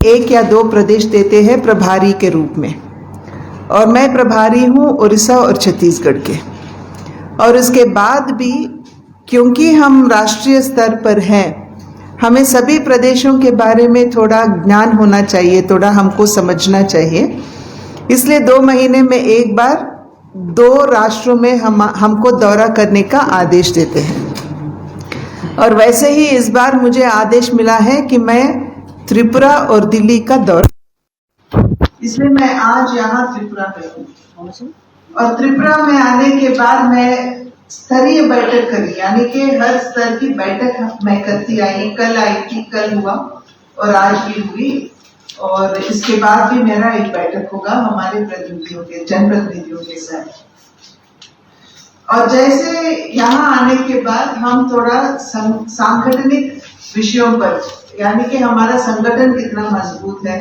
1 या 2 प्रदेश देते हैं प्रभारी के रूप में, और मैं प्रभारी हूँ उड़ीसा और छत्तीसगढ़ के। और उसके बाद भी क्योंकि हम राष्ट्रीय स्तर पर हैं, हमें सभी प्रदेशों के बारे में थोड़ा ज्ञान होना चाहिए, थोड़ा हमको समझना चाहिए। इसलिए 2 महीने में एक बार 2 राष्ट्रों में हमको दौरा करने का आदेश देते हैं। और वैसे ही इस बार मुझे आदेश मिला है कि मैं त्रिपुरा और दिल्ली का दौरा, इसलिए मैं आज यहाँ त्रिपुरा में हूँ। और त्रिपुरा में आने के बाद मैं स्तरीय बैठक करी, यानी कि हर स्तर की बैठक मैं करती आई। कल आई थी, कल हुआ और आज भी हुई, और इसके बाद भी मेरा एक बैठक होगा हमारे प्रतिनिधियों के, जनप्रतिनिधियों के साथ। और जैसे यहाँ आने के बाद हम थोड़ा सांगठनिक विषयों पर, यानी कि हमारा संगठन कितना मजबूत है,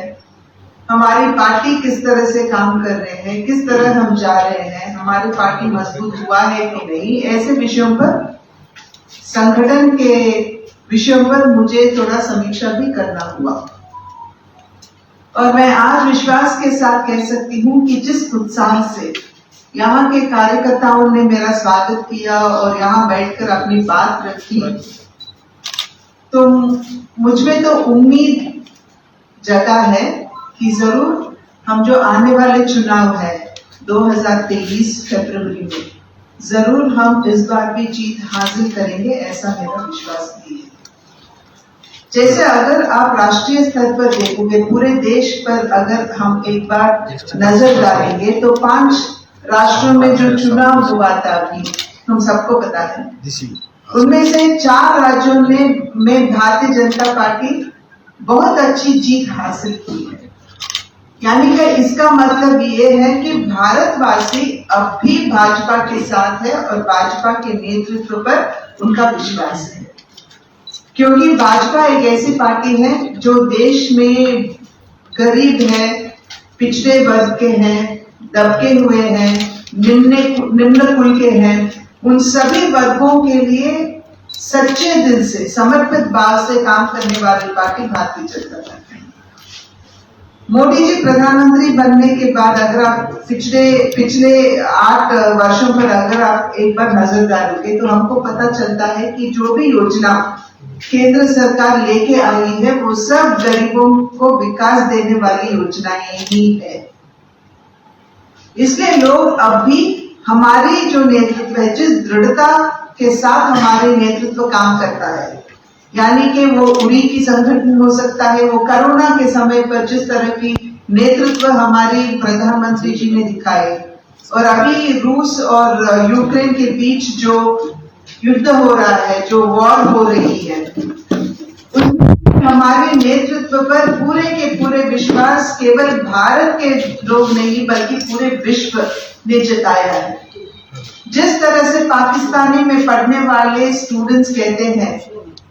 हमारी पार्टी किस तरह से काम कर रहे हैं, किस तरह हम जा रहे हैं, हमारी पार्टी मजबूत हुआ है कि नहीं, ऐसे विषयों पर, संगठन के विषयों पर मुझे थोड़ा समीक्षा भी करना हुआ। और मैं आज विश्वास के साथ कह सकती हूँ कि जिस उत्साह से यहाँ के कार्यकर्ताओं ने मेरा स्वागत किया और यहाँ बैठकर अपनी बात रखी, तो मुझमें तो उम्मीद जगा है कि जरूर हम जो आने वाले चुनाव है 2023 फरवरी में, जरूर हम इस बार भी जीत हासिल करेंगे, ऐसा मेरा विश्वास भी है। जैसे अगर आप राष्ट्रीय स्तर पर देखोगे, पूरे देश पर अगर हम एक बार नजर डालेंगे, तो 5 राष्ट्रों में जो चुनाव हुआ था अभी, हम सबको पता है, उनमें से 4 राज्यों में भारतीय जनता पार्टी बहुत अच्छी जीत हासिल की है। यानी कि इसका मतलब ये है कि भारतवासी अब भी भाजपा के साथ है और भाजपा के नेतृत्व पर उनका विश्वास है, क्योंकि भाजपा एक ऐसी पार्टी है जो देश में गरीब है, पिछड़े वर्ग के हैं, दबके हुए हैं, निम्न कुल के हैं, उन सभी वर्गों के लिए सच्चे दिल से, समर्पित भाव से काम करने वाली पार्टी भारतीय जनता पार्टी। मोदी जी प्रधानमंत्री बनने के बाद अगर आप पिछले 8 वर्षों पर अगर आप एक बार नजर डालोगे, तो हमको पता चलता है कि जो भी योजना केंद्र सरकार लेके आई है, वो सब गरीबों को विकास देने वाली योजनाएं ही है। इसलिए लोग अब भी हमारी जो नेतृत्व है, जिस दृढ़ता के साथ हमारे नेतृत्व काम करता है, यानी कि वो उड़ी की संगठन हो सकता है, वो कोरोना के समय पर जिस तरह की नेतृत्व हमारी प्रधानमंत्री जी ने दिखाए, और अभी रूस और यूक्रेन के बीच जो युद्ध हो रहा है, जो वॉर हो रही है, उसमें हमारे नेतृत्व पर पूरे के पूरे विश्वास केवल भारत के लोग नहीं बल्कि पूरे विश्व ने जताया है। जिस तरह से पाकिस्तानी में पढ़ने वाले स्टूडेंट्स कहते हैं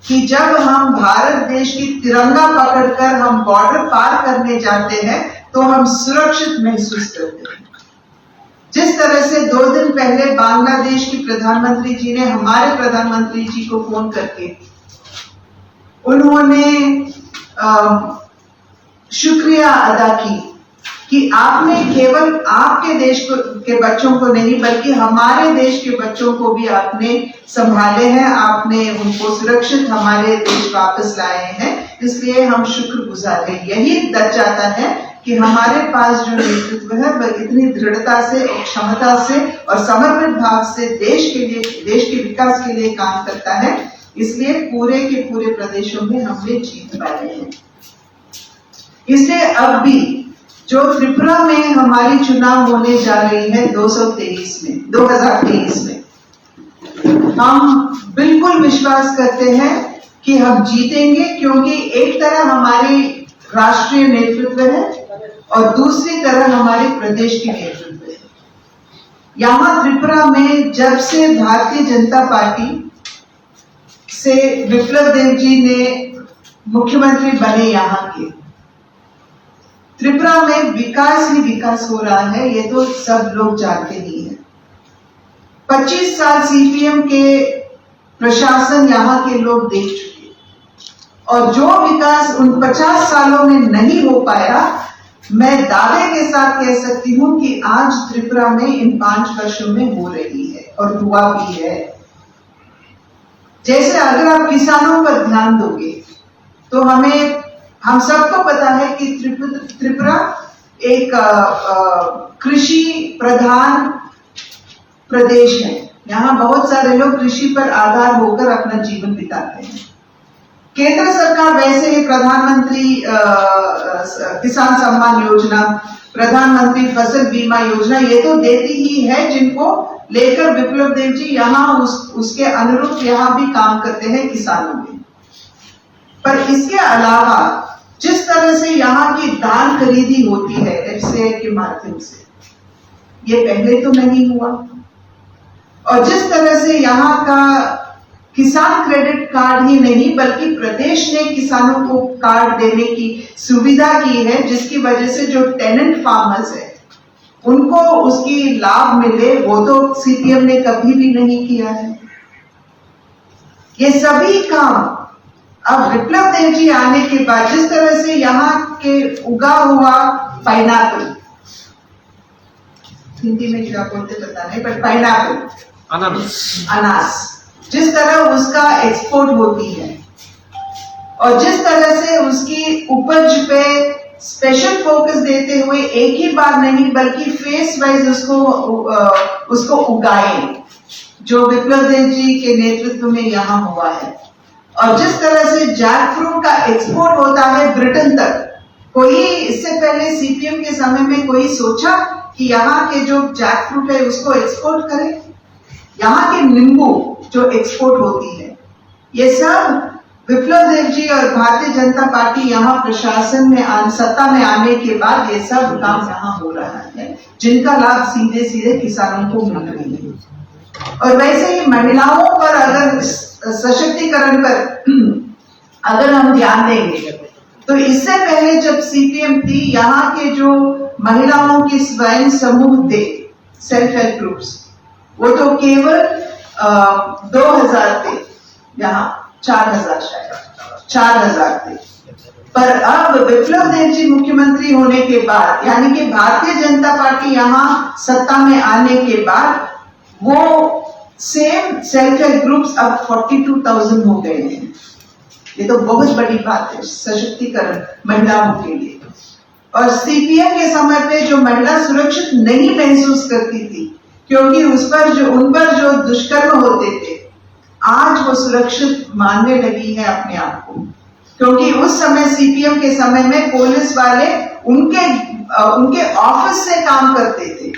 कि जब हम भारत देश की तिरंगा पकड़कर हम बॉर्डर पार करने जाते हैं तो हम सुरक्षित महसूस करते हैं। जिस तरह से 2 दिन पहले बांग्लादेश की प्रधानमंत्री जी ने हमारे प्रधानमंत्री जी को फोन करके उन्होंने शुक्रिया अदा की कि आपने केवल आपके देश के बच्चों को नहीं बल्कि हमारे देश के बच्चों को भी आपने संभाले हैं, आपने उनको सुरक्षित हमारे देश वापस लाए हैं, इसलिए हम शुक्रगुजार हैं। यही दर्शाता है कि हमारे पास जो नेतृत्व है वह इतनी दृढ़ता से और क्षमता से और समर्पित भाव से देश के विकास के लिए काम करता है, इसलिए पूरे के पूरे प्रदेशों में हमने जीत पाए हैं। इसलिए अब भी जो त्रिपुरा में हमारी चुनाव होने जा रही है 2023 में, हम बिल्कुल विश्वास करते हैं कि हम जीतेंगे, क्योंकि एक तरह हमारी राष्ट्रीय नेतृत्व है और दूसरी तरह हमारे प्रदेश के नेतृत्व है। यहाँ त्रिपुरा में जब से भारतीय जनता पार्टी से विप्लव देव जी ने मुख्यमंत्री बने, यहाँ के त्रिपुरा में विकास ही विकास हो रहा है, ये तो सब लोग जानते ही हैं। 25 साल सीपीएम के प्रशासन यहाँ के लोग देख चुके और जो विकास उन 50 सालों में नहीं हो पाया, मैं दावे के साथ कह सकती हूं कि आज त्रिपुरा में इन 5 वर्षों में हो रही है और हुआ भी है। जैसे अगर आप किसानों पर ध्यान दोगे तो हम सबको पता है कि त्रिपुरा एक कृषि प्रधान प्रदेश है। यहाँ बहुत सारे लोग कृषि पर आधार होकर अपना जीवन बिताते हैं। केंद्र सरकार वैसे ही प्रधानमंत्री किसान सम्मान योजना, प्रधानमंत्री फसल बीमा योजना ये तो देती ही है, जिनको लेकर विप्लव देव जी यहाँ उसके अनुरूप यहाँ भी काम करते हैं किसानों में। पर इसके अलावा जिस तरह से यहाँ की धान खरीदी होती है एफसीआई के माध्यम से, ये पहले तो नहीं हुआ। और जिस तरह से यहाँ का किसान क्रेडिट कार्ड ही नहीं बल्कि प्रदेश ने किसानों को कार्ड देने की सुविधा की है, जिसकी वजह से जो टेनेंट फार्मर्स है उनको उसकी लाभ मिले, वो तो सीपीएम ने कभी भी नहीं किया है। ये सभी काम अब विप्लव देव जी आने के बाद जिस तरह से यहाँ के उगा हुआ पाइनएप्पल, हिंदी में क्या बोलते पता नहीं, पर पाइनएप्पल, अनानास, जिस तरह उसका एक्सपोर्ट होती है और जिस तरह से उसकी उपज पे स्पेशल फोकस देते हुए एक ही बार नहीं बल्कि फेस वाइज उसको उगाएं, जो विप्लव देव जी के नेतृत्व में यहाँ हुआ है। और जिस तरह से जैक फ्रूट का एक्सपोर्ट होता है ब्रिटेन तक, कोई इससे पहले सीपीएम के समय में कोई सोचा कि यहाँ के जो जैक फ्रूट है उसको एक्सपोर्ट करें? यहाँ के नींबू जो एक्सपोर्ट होती है, ये सब विप्लव देव जी और भारतीय जनता पार्टी यहाँ प्रशासन में सत्ता में आने के बाद ये सब काम यहाँ हो रहा है, जिनका लाभ सीधे सीधे किसानों को मिल रही है। और वैसे ही महिलाओं पर अगर सशक्तिकरण पर अगर हम ध्यान देंगे तो इससे पहले जब सीपीएम थी, यहाँ के जो महिलाओं की स्वयं समूह थे, सेल्फ हेल्प ग्रुप्स, वो तो केवल 2000 थे, यहाँ 4000 शायद 4000 थे। पर अब विप्लव देव जी मुख्यमंत्री होने के बाद, यानी कि भारतीय जनता पार्टी यहाँ सत्ता में आने के बाद, वो सेम सेल्फ हेल्प ग्रुप्स अब 42,000 हो गए हैं। ये तो बहुत बड़ी बात है सशक्तिकरण महिलाओं के लिए। और सीपीएम के समय पे जो महिला सुरक्षित नहीं महसूस करती थी क्योंकि उन पर जो दुष्कर्म होते थे, आज वो सुरक्षित मानने लगी है अपने आप को, क्योंकि उस समय सीपीएम के समय में पुलिस वाले उनके ऑफिस से काम करते थे,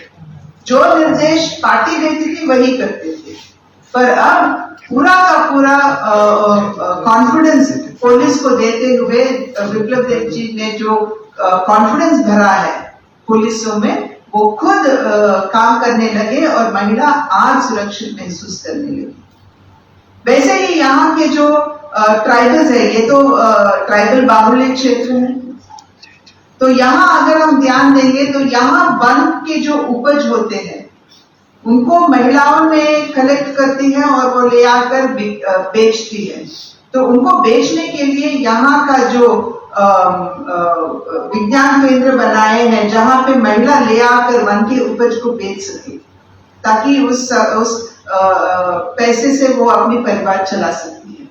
जो निर्देश पार्टी देती थी वही करते थे। पर अब पूरा का पूरा कॉन्फिडेंस पुलिस को देते हुए विप्लव देव जी ने जो कॉन्फिडेंस भरा है पुलिसों में, वो खुद काम करने लगे और महिला आज सुरक्षित महसूस करने लगी। वैसे ही यहाँ के जो ट्राइबल्स है, ये तो ट्राइबल बाहुल्य क्षेत्र है, तो यहाँ अगर हम ध्यान देंगे तो यहाँ वन के जो उपज होते हैं उनको महिलाओं में कलेक्ट करती है और वो ले आकर बेचती है। तो उनको बेचने के लिए यहाँ का जो विज्ञान केंद्र बनाए हैं, जहाँ पे महिला ले आकर वन के उपज को बेच सके, ताकि उस पैसे से वो अपनी परिवार चला सकती है।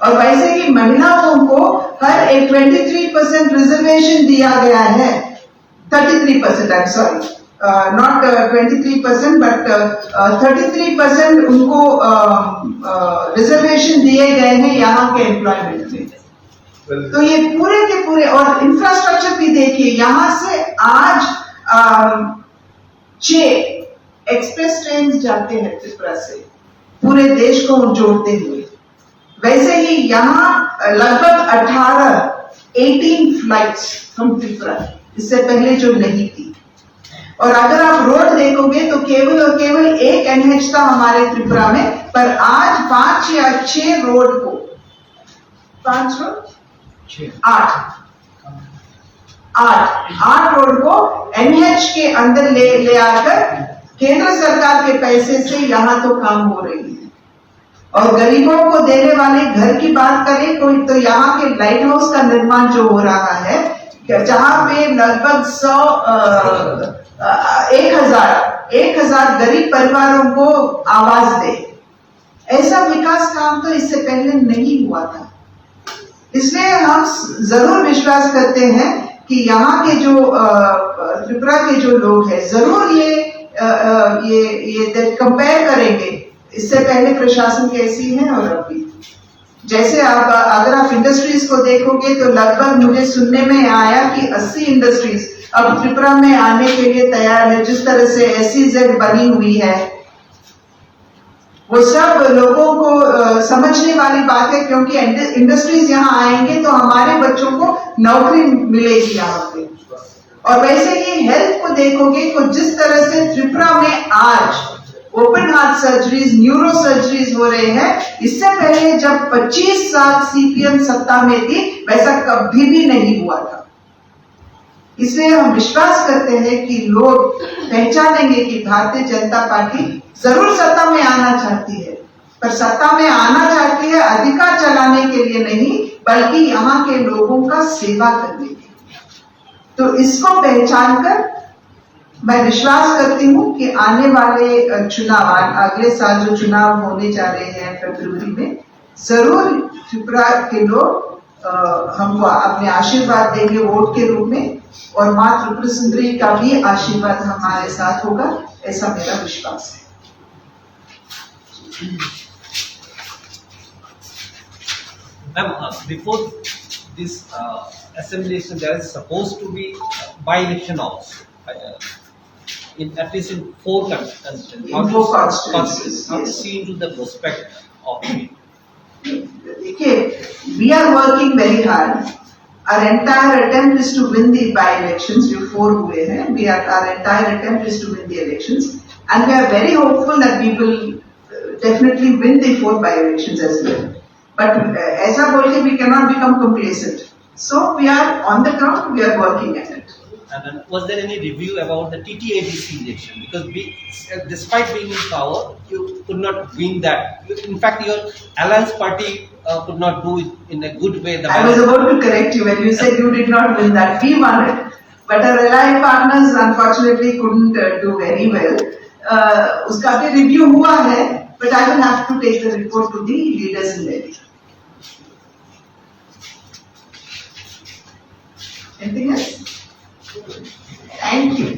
और वैसे ही महिलाओं को हर एक 23% रिजर्वेशन दिया गया है, 33%, I am sorry, not 23% but 33% उनको रिजर्वेशन दिए गए हैं यहाँ के एम्प्लॉयमेंट में। तो ये पूरे के पूरे, और इंफ्रास्ट्रक्चर भी देखिए, यहाँ से आज 6 एक्सप्रेस ट्रेन जाते हैं त्रिपुरा से पूरे देश को जोड़ते हुए। वैसे ही यहाँ लगभग 18 फ्लाइट्स फ्रॉम त्रिपुरा, इससे पहले जो नहीं थी। और अगर आप रोड देखोगे तो केवल और केवल एक एनएच था हमारे त्रिपुरा में, पर आज 5 या 6 रोड को 8 रोड को एनएच के अंदर ले आकर केंद्र सरकार के पैसे से यहाँ तो काम हो रही है। और गरीबों को देने वाले घर की बात करें कोई तो यहाँ के लाइट हाउस का निर्माण जो हो रहा है, जहां पे लगभग 1,000 गरीब परिवारों को आवास दे, ऐसा विकास काम तो इससे पहले नहीं हुआ था। इसलिए हम जरूर विश्वास करते हैं कि यहाँ के जो त्रिपुरा के जो लोग हैं जरूर ये कंपेयर करेंगे इससे पहले प्रशासन कैसी है और अभी। जैसे आप अगर आप इंडस्ट्रीज को देखोगे तो लगभग मुझे सुनने में आया कि 80 इंडस्ट्रीज अब त्रिपुरा में आने के लिए तैयार है। जिस तरह से SEZ बनी हुई है वो सब लोगों को समझने वाली बात है, क्योंकि इंडस्ट्रीज यहाँ आएंगे तो हमारे बच्चों को नौकरी मिलेगी यहाँ पे। और वैसे ही हेल्थ को देखोगे तो जिस तरह से त्रिपुरा में आज open heart surgeries, neuro surgeries हो रहे हैं, इससे पहले जब 25 साल CPM सत्ता में थी वैसा कभी भी नहीं हुआ था। इसलिए हम विश्वास करते हैं कि लोग पहचानेंगे कि भारतीय जनता पार्टी जरूर सत्ता में आना चाहती है, पर सत्ता में आना चाहती है अधिकार चलाने के लिए नहीं, बल्कि यहाँ के लोगों का सेवा करने के लिए। तो इसको पहचान कर मैं विश्वास करती हूँ कि आने वाले चुनाव, अगले साल जो चुनाव होने जा रहे हैं फरवरी में, जरूर त्रिपुरा के लोग हमको अपने आशीर्वाद देंगे वोट के रूप में, और मां त्रिपुरा सुंदरी का भी आशीर्वाद हमारे साथ होगा, ऐसा मेरा विश्वास है। Before this assembly election, there is supposed to be by-election also. At least in 4 constituencies. How to see into the prospect of it? देखिए, we are working very hard. Our entire attempt is to win the by-elections. जो 4 हुए हैं, our entire attempt is to win the elections, and we are very hopeful that we will definitely win the 4 by-elections as well. But ऐसा बोल के we cannot become complacent. So we are on the ground. We are working at it. And then, was there any review about the TTADC election? Because despite being in power, you could not win that. In fact, your alliance party could not do it in a good way. I was about to correct you when you said you did not win that. We won it, but our allied partners unfortunately couldn't do very well. उसका भी review हुआ है, but I will have to take the report to the leaders in Delhi. Anything else? Thank you.